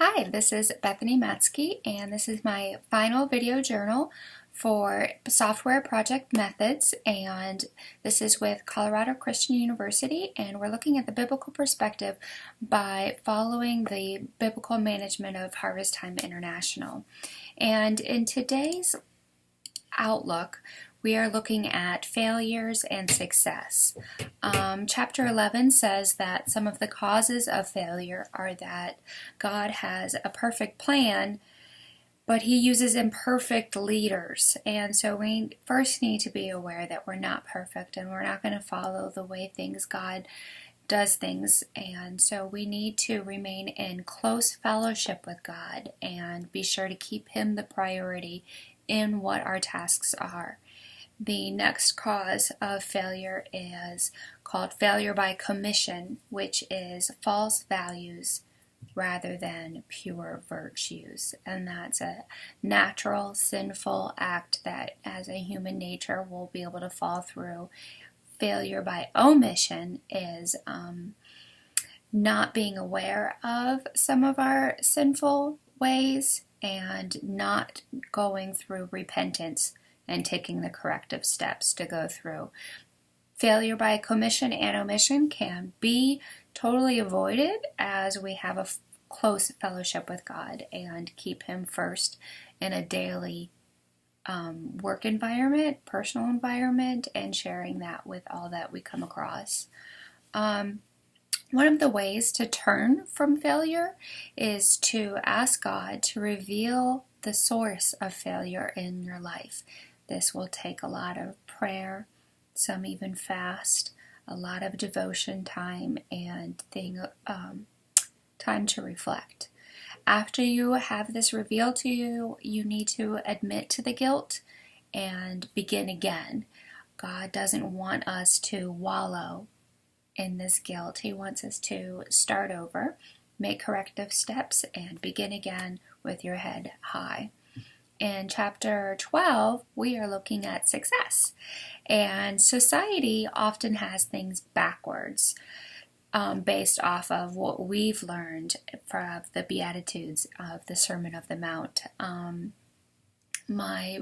Hi, this is Bethany Matzke, and this is my final video journal for software project methods, and this is with Colorado Christian University, and we're looking at the biblical perspective by following the biblical management of Harvest Time International. And in today's outlook, we are looking at failures and success. Chapter 11 says that some of the causes of failure are that God has a perfect plan, but he uses imperfect leaders. And so we first need to be aware that we're not perfect and we're not going to follow the way God does things. And so we need to remain in close fellowship with God and be sure to keep him the priority in what our tasks are. The next cause of failure is called failure by commission, which is false values rather than pure virtues. And that's a natural, sinful act that as a human nature will be able to fall through. Failure by omission is not being aware of some of our sinful ways and not going through repentance and taking the corrective steps to go through. Failure by commission and omission can be totally avoided as we have a close fellowship with God and keep him first in a daily work environment, personal environment, and sharing that with all that we come across. One of the ways to turn from failure is to ask God to reveal the source of failure in your life. This will take a lot of prayer, some even fast, a lot of devotion time, and time to reflect. After you have this revealed to you, you need to admit to the guilt and begin again. God doesn't want us to wallow in this guilt. He wants us to start over, make corrective steps, and begin again with your head high. In chapter 12, we are looking at success. And society often has things backwards based off of what we've learned from the Beatitudes of the Sermon of the Mount. My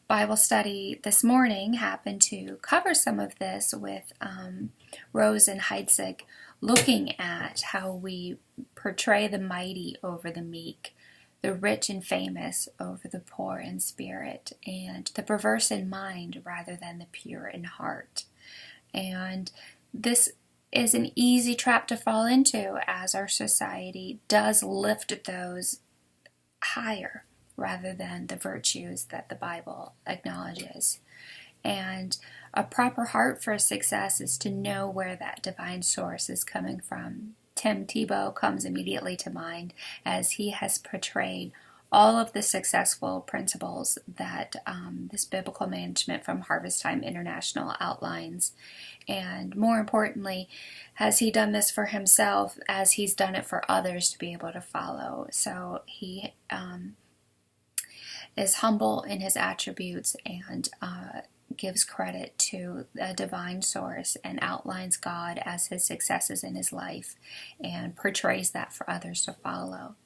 Bible study this morning happened to cover some of this with Rose and Heitzig, looking at how we portray the mighty over the meek, the rich and famous over the poor in spirit, and the perverse in mind rather than the pure in heart. And this is an easy trap to fall into as our society does lift those higher rather than the virtues that the Bible acknowledges. And a proper heart for success is to know where that divine source is coming from. Tim Tebow comes immediately to mind as he has portrayed all of the successful principles that this biblical management from Harvest Time International outlines. And more importantly, has he done this for himself as he's done it for others to be able to follow. So he is humble in his attributes and gives credit to a divine source and outlines God as his successes in his life and portrays that for others to follow.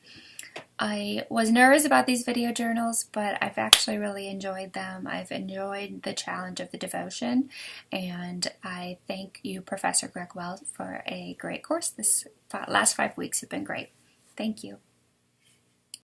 I was nervous about these video journals, but I've actually really enjoyed them. I've enjoyed the challenge of the devotion, and I thank you, Professor Greg Wells, for a great course. This last 5 weeks have been great. Thank you.